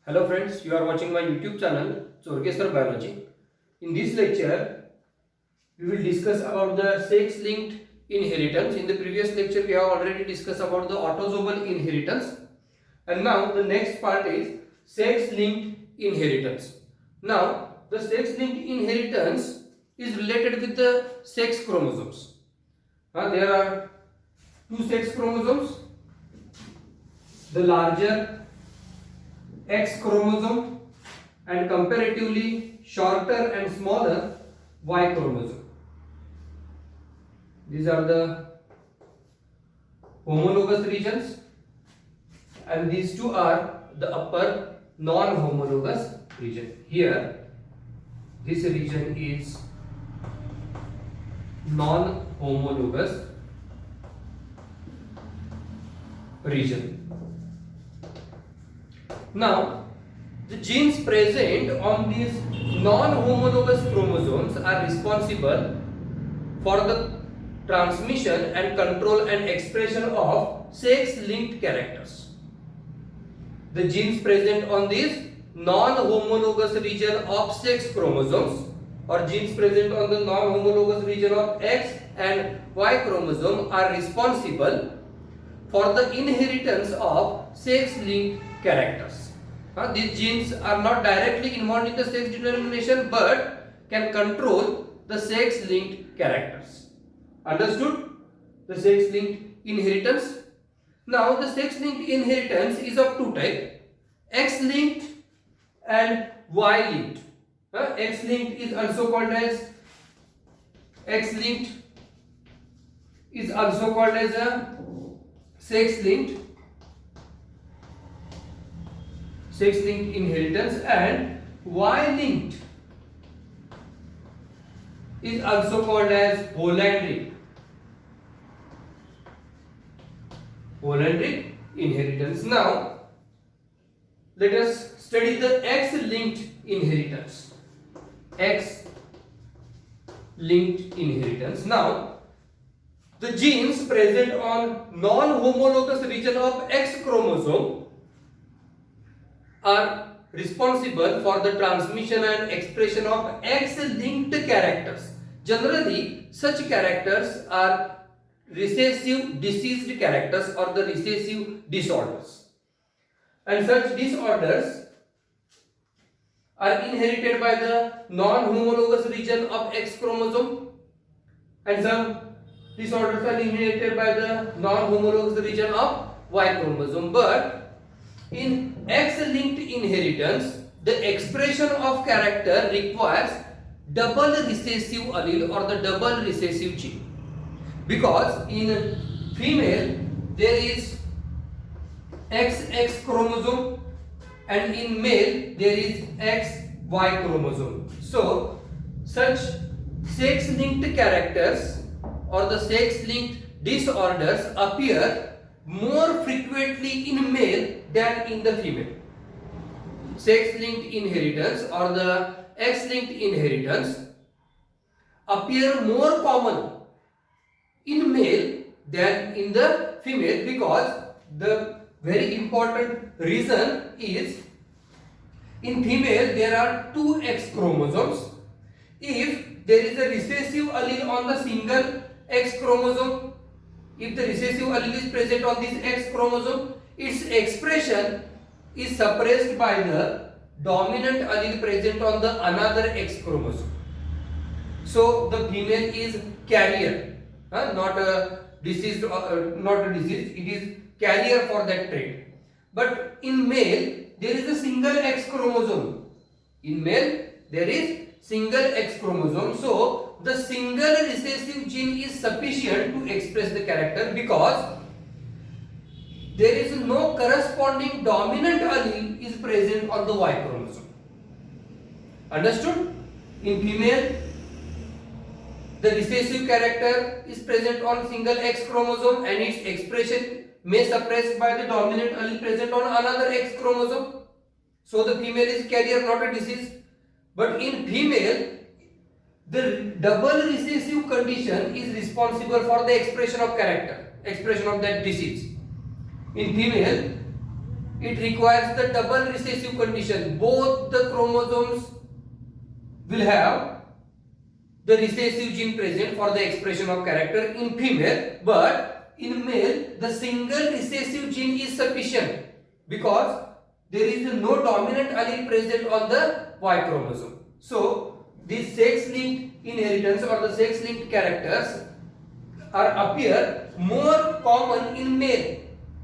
Hello friends, you are watching my YouTube channel Chorkesar Biology. In this lecture, we will discuss about the sex-linked inheritance. In the previous lecture, we have already discussed about the autosomal inheritance. And now the next part is sex-linked inheritance. Now, the sex-linked inheritance is related with the sex chromosomes. There are two sex chromosomes. The larger X chromosome and comparatively shorter and smaller Y chromosome. These are the homologous regions and these two are the upper non-homologous region. Here this region is non-homologous region. Now, the genes present on these non-homologous chromosomes are responsible for the transmission and control and expression of sex-linked characters. The genes present on these non-homologous region of sex chromosomes or genes present on the non-homologous region of X and Y chromosome are responsible for the inheritance of sex-linked characters. These genes are not directly involved in the sex determination but can control the sex-linked characters. Understood? The sex-linked inheritance. Now the sex-linked inheritance is of two types, X-linked and Y-linked. X-linked is also called as X-linked is also called as a sex-linked inheritance, and Y-linked is also called as Hollandric inheritance. Now let us study the X-linked inheritance. X-linked inheritance. Now the genes present on non-homologous region of X chromosome are responsible for the transmission and expression of X-linked characters. Generally, such characters are recessive diseased characters or the recessive disorders. And such disorders are inherited by the non-homologous region of X chromosome, and some disorders are inherited by the non-homologous region of Y chromosome. But in X-linked inheritance, the expression of character requires double recessive allele or the double recessive gene, because in female there is XX chromosome and in male there is XY chromosome. So such sex-linked characters or the sex-linked disorders appear more frequently in male than in the female. Sex-linked inheritance or the X-linked inheritance appear more common in male than in the female, because the very important reason is in female there are two X chromosomes. If there is a recessive allele on the single X chromosome, if the recessive allele is present on this X chromosome, its expression is suppressed by the dominant allele present on the another X chromosome. So the female is carrier, not a diseased, it is carrier for that trait. But in male there is a single X chromosome. In male there is single X chromosome. So the single recessive gene is sufficient to express the character, because there is no corresponding dominant allele is present on the Y chromosome. Understood? In female, the recessive character is present on single X chromosome and its expression may suppressed by the dominant allele present on another X chromosome. So the female is carrier, not a disease. But in female, the double recessive condition is responsible for the expression of character, expression of that disease. In female, it requires the double recessive condition. Both the chromosomes will have the recessive gene present for the expression of character in female, but in male the single recessive gene is sufficient because there is no dominant allele present on the Y chromosome. So these sex-linked inheritance or the sex-linked characters appear more common in male.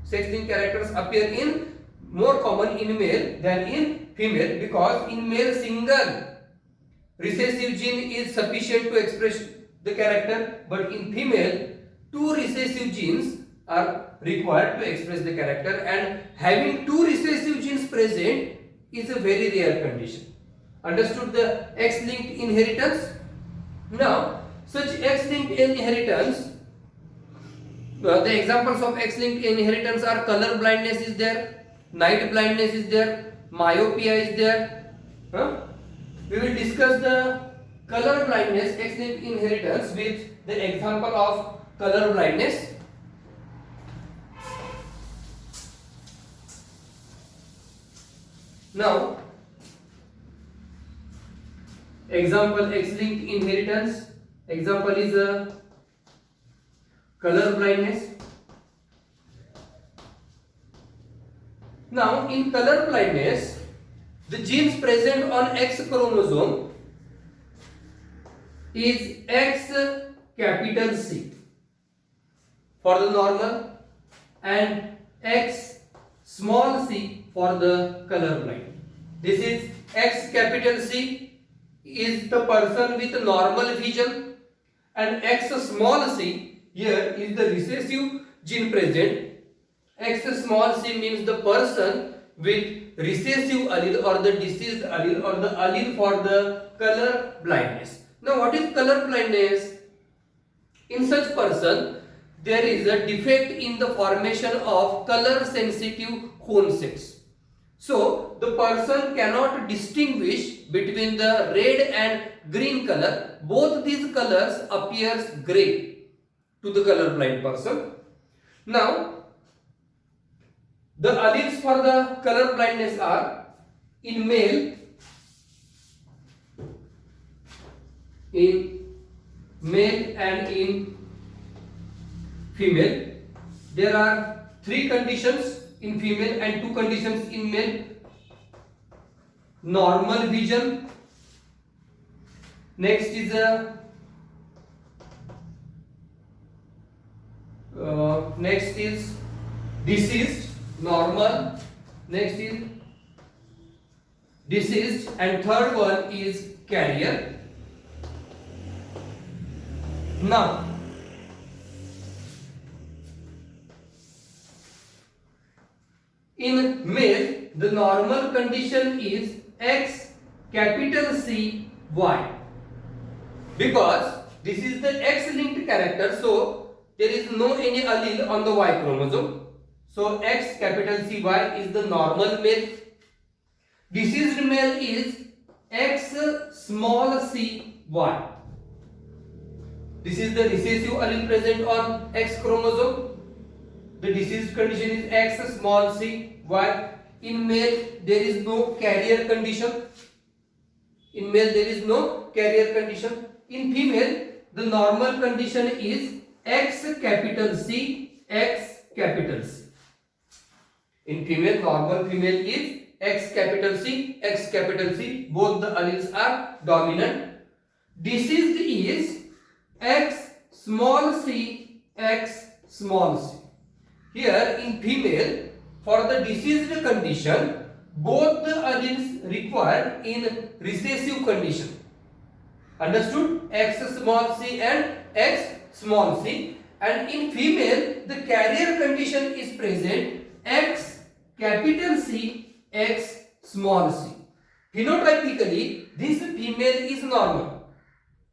Sex-linked characters appear in more common in male than in female because in male single recessive gene is sufficient to express the character, but in female two recessive genes are required to express the character, and having two recessive genes present is a very rare condition. Understood the X-linked inheritance? Now, such X-linked inheritance, the examples of X-linked inheritance are color blindness is there, night blindness is there, myopia is there. We will discuss the color blindness X-linked inheritance with the example of color blindness. Now, example X-linked inheritance. Example is color blindness. Now, in color blindness, the genes present on X chromosome is X capital C for the normal and X small c for the color blind. This is X capital C is the person with normal vision, and X small c here is the recessive gene present. X small c means the person with recessive allele or the diseased allele or the allele for the color blindness. Now, what is color blindness? In such person, there is a defect in the formation of color sensitive cones. So, the person cannot distinguish between the red and green color. Both these colors appears grey to the color blind person. Now, the alleles for the color blindness are in male, and in female. There are 3 conditions in female and 2 conditions in male. Normal vision. Next is diseased. Normal. Next is diseased, and third one is carrier. Now, in male, the normal condition is X capital C Y because this is the X-linked character, so there is no any allele on the Y chromosome. So X capital C Y is the normal male. Diseased male is X small c Y. This is the recessive allele present on X chromosome. The diseased condition is X small c Y. In male, there is no carrier condition. In female, the normal condition is X capital C, X capital C. In female, normal female is X capital C, X capital C. Both the alleles are dominant. Diseased is X small c, X small c. Here in female, for the diseased condition, both the alleles required in recessive condition. Understood? X small c and X small c. And in female, the carrier condition is present X capital C, X small c. Phenotypically, this female is normal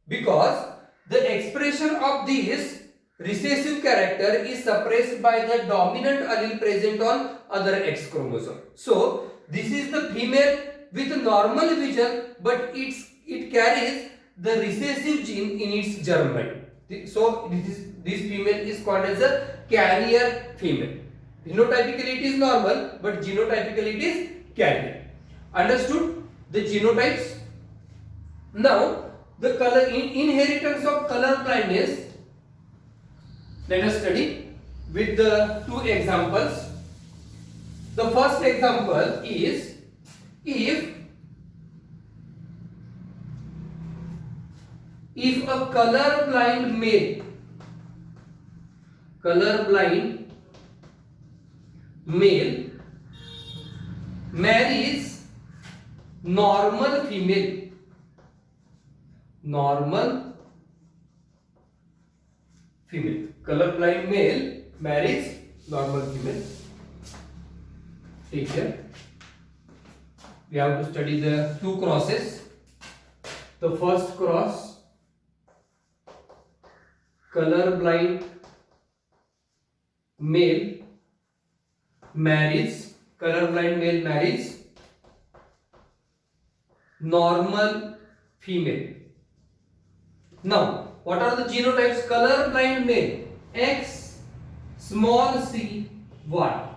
because the expression of this recessive character is suppressed by the dominant allele present on other X chromosome. So, this is the female with normal vision, but it carries the recessive gene in its germline. So, this female is called as a carrier female. Phenotypically it is normal, but genotypically it is carrier. Understood the genotypes? Now the color inheritance of color blindness. Let us study with the two examples. The first example is if a colorblind male marries normal female, colorblind male marries normal female. Take care. We have to study the two crosses. The first cross, colorblind male marries normal female. Now, what are the genotypes? Colorblind male X small c y.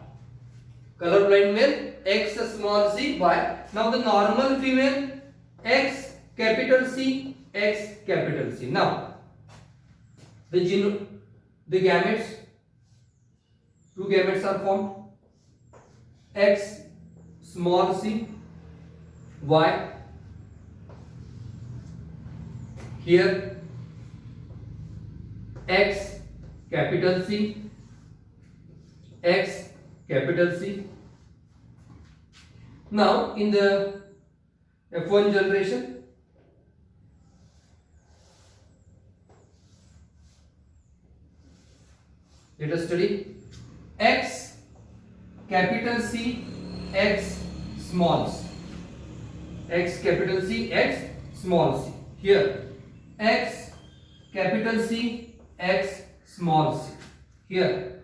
Colorblind male X small c y. Now the normal female X capital C X capital C. Now the gametes, two gametes are formed. X small c y. Here X capital C X capital C. Now in the F1 generation, let us study X capital C X small c. X capital C X small c. Here X capital C X small c. Here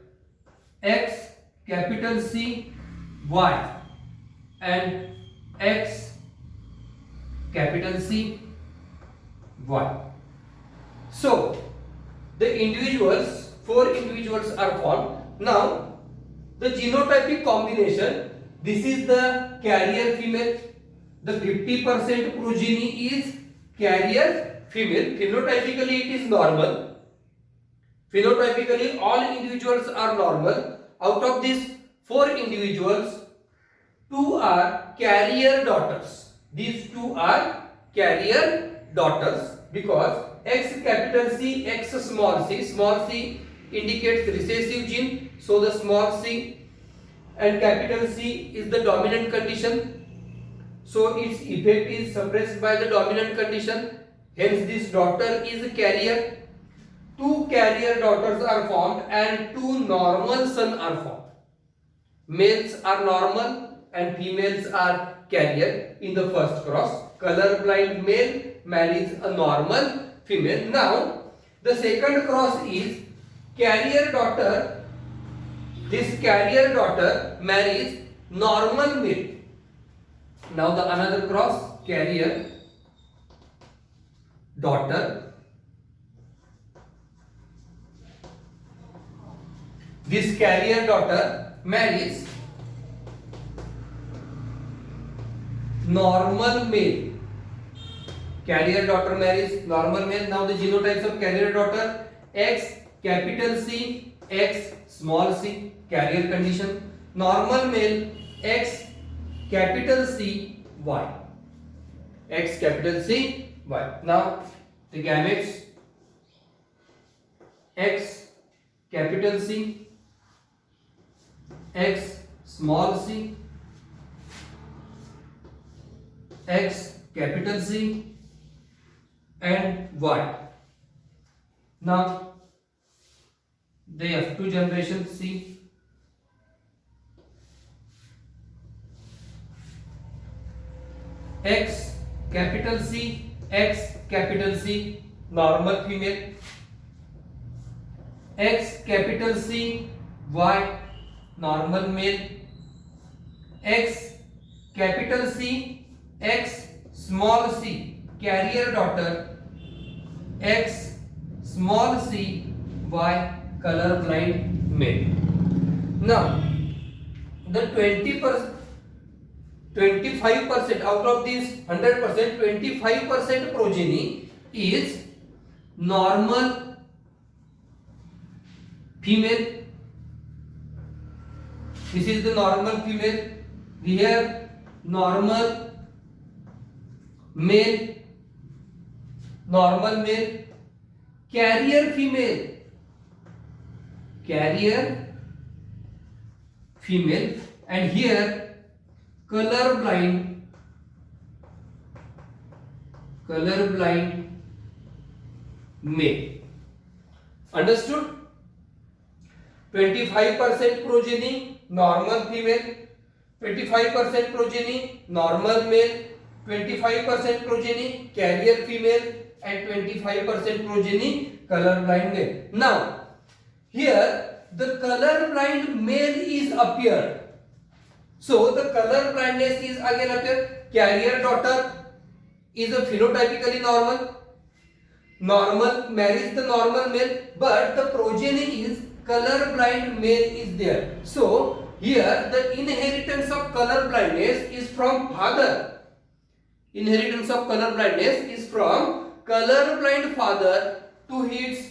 X capital C Y and X capital C Y. So the four individuals are formed. Now the genotypic combination, this is the carrier female. The 50% progeny is carrier female. Phenotypically it is normal. Phenotypically all individuals are normal. Out of these four individuals, two are carrier daughters. These two are carrier daughters because X capital C X small c indicates recessive gene, so the small c and capital C is the dominant condition, so its effect is suppressed by the dominant condition. Hence this daughter is a carrier. Two carrier daughters are formed and two normal sons are formed. Males are normal and females are carrier in the first cross. Colorblind male marries a normal female. Now the second cross is carrier daughter. This carrier daughter marries normal male. Now the another cross, carrier daughter. This carrier daughter marries normal male. Carrier daughter marries normal male. Now the genotypes of carrier daughter: X capital C X small c, carrier condition. Normal male X capital C Y. X capital C Y. Now the gametes: X capital C X small c X capital C and Y. Now they have two generations. C X capital C X capital C normal female. X capital C Y normal male. X capital C X small c carrier daughter. X small c Y colorblind male. Now the 25% out of this 100%, 25% progeny is normal female. This is the normal female. Here normal male, normal male, carrier female, carrier female, and here color blind male. Understood? 25% progeny normal female, 25% progeny normal male, 25% progeny carrier female, and 25% progeny color blind male. Now here the color blind male is appeared. So the color blindness is again appeared. Carrier daughter is a phenotypically normal. Normal marries the normal male, but the progeny is color blind male is there. So here the inheritance of color blindness is from father. Inheritance of color blindness is from color blind father to its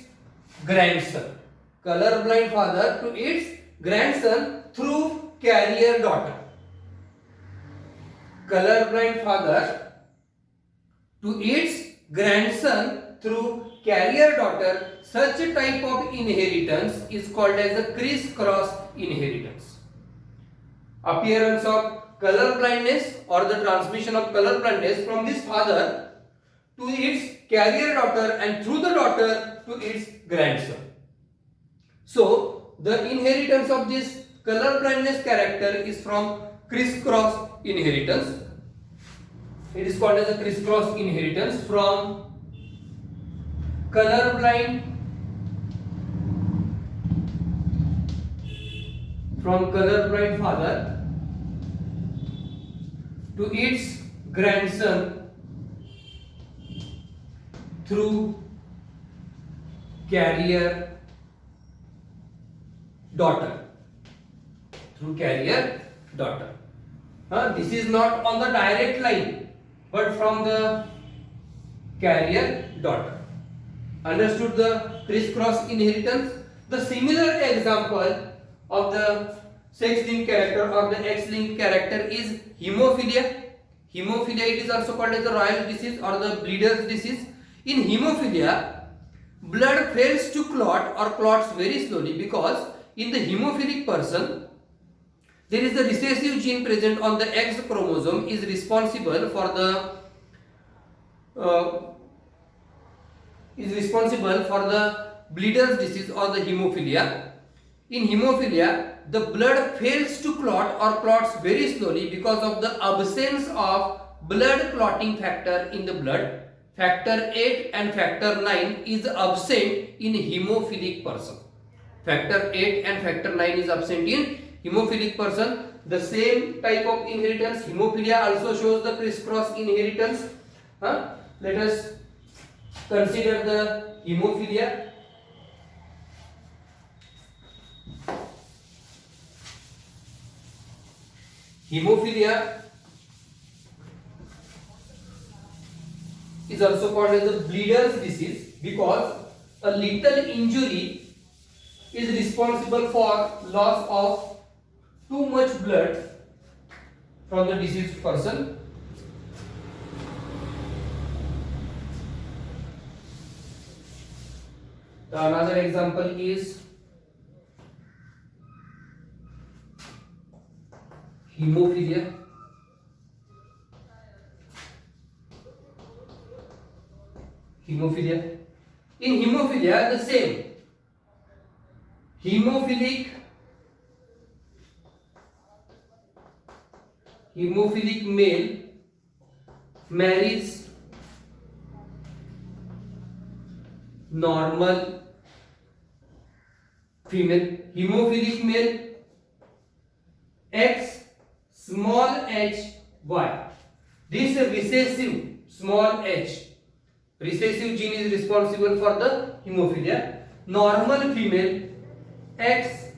grandson. Color blind father to its grandson through carrier daughter. Color blind father to its grandson through carrier daughter. Such a type of inheritance is called as a criss-cross inheritance. Appearance of color blindness or the transmission of color blindness from this father to its carrier daughter and through the daughter to its grandson. So the inheritance of this color blindness character is from criss-cross inheritance. It is called as a criss-cross inheritance from color blind father to its grandson through carrier daughter. This is not on the direct line, but from the carrier daughter. Understood the criss-cross inheritance? The similar example of the sex-linked character or the X-linked character is hemophilia. Hemophilia, it is also called as the royal disease or the bleeder's disease. In hemophilia, blood fails to clot or clots very slowly because in the hemophilic person, there is a recessive gene present on the X chromosome is responsible for the bleeder's disease or the hemophilia. In hemophilia, the blood fails to clot or clots very slowly because of the absence of blood clotting factor in the blood. Factor 8 and factor 9 is absent in hemophilic person. Factor 8 and factor 9 is absent in hemophilic person. The same type of inheritance, hemophilia also shows the criss-cross inheritance. Let us consider the hemophilia. Hemophilia is also called as the bleeder's disease because a little injury is responsible for loss of too much blood from the diseased person. Another example is hemophilia. Hemophilia. In hemophilia, the same. Hemophilic male marries normal female. Hemophilic male X small h y. This recessive small h recessive gene is responsible for the hemophilia. Normal female X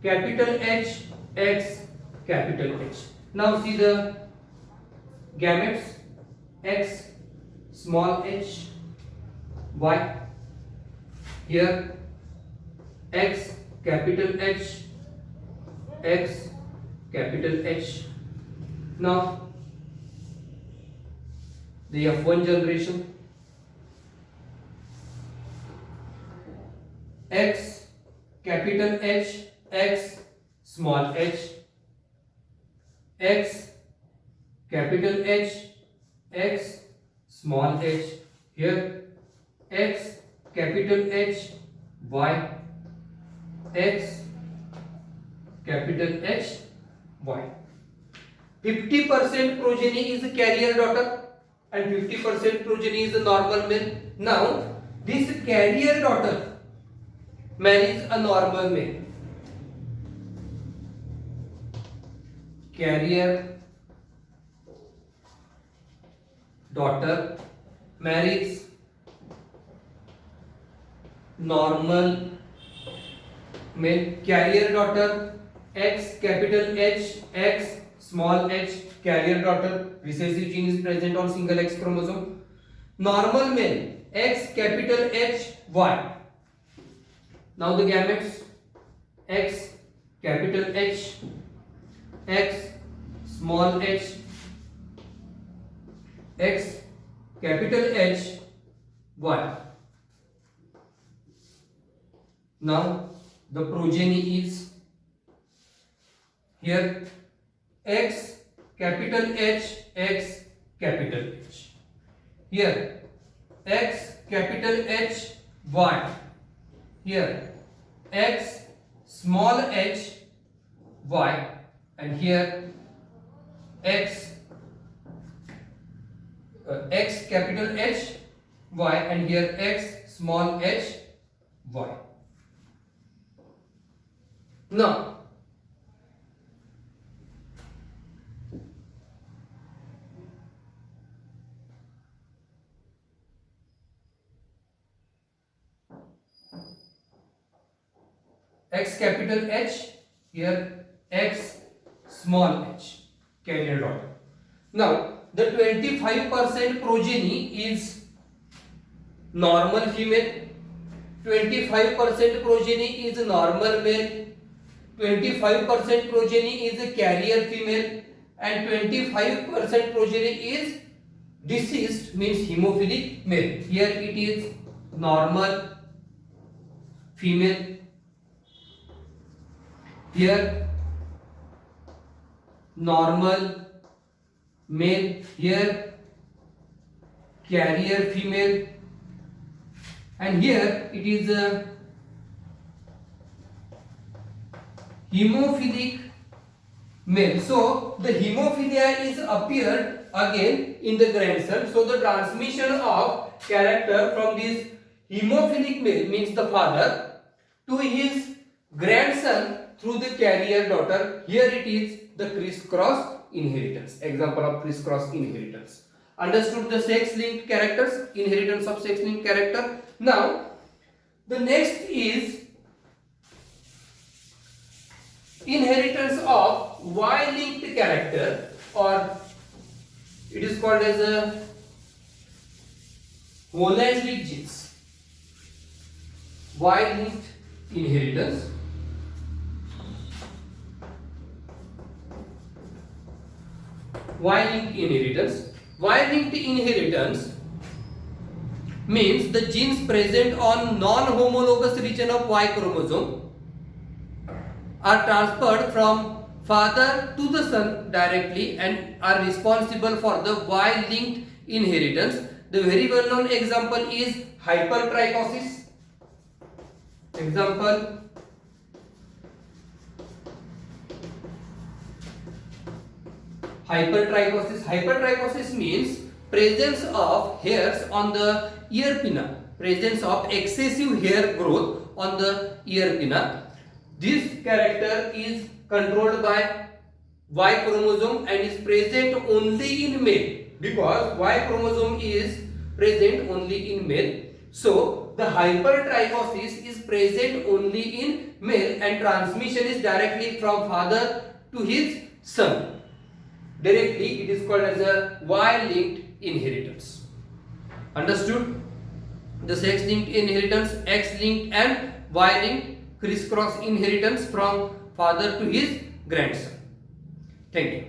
capital H X capital H. Now see the gametes, X small h, Y. Here X capital H, X capital H. Now the F1 generation, X capital H, X small h, X capital H, X small h. Here X capital H, Y, X capital H, Y. 50% progeny is a carrier daughter and 50% progeny is a normal male. Now this carrier daughter marries a normal male. Carrier daughter marries normal male. Carrier daughter X capital H, X small h, carrier daughter, recessive gene is present on single X chromosome. Normal male X capital H, Y. Now the gametes, X capital H, X small h, X capital H, Y. Now the progeny is here X capital H, X capital H. Here X capital H, Y. Here X small h, Y. And here X capital H, Y. And here X small h, Y. Now X capital H, here X small h, carrier daughter. Now the 25% progeny is normal female, 25% progeny is normal male, 25% progeny is a carrier female, and 25% progeny is deceased, means hemophilic male. Here it is normal female, here normal male, here carrier female, and here it is a hemophilic male. So the hemophilia is appeared again in the grandson. So the transmission of character from this hemophilic male, means the father, to his grandson through the carrier daughter. Here it is the crisscross inheritance. Example of crisscross inheritance. Understood the sex linked characters, inheritance of sex linked character. Now the next is inheritance of Y linked character, or it is called as a Holland-linked genes. Y linked inheritance. Y-linked inheritance. Y-linked inheritance means the genes present on non-homologous region of Y chromosome are transferred from father to the son directly and are responsible for the Y-linked inheritance. The very well-known example is hypertrichosis. Example: hypertrichosis. Hypertrichosis means presence of hairs on the ear pinna, presence of excessive hair growth on the ear pinna. This character is controlled by Y chromosome and is present only in male, because Y chromosome is present only in male. So the hypertrichosis is present only in male and transmission is directly from father to his son. Directly it is called as a Y-linked inheritance. Understood? The sex-linked inheritance, X-linked and Y-linked crisscross inheritance from father to his grandson. Thank you.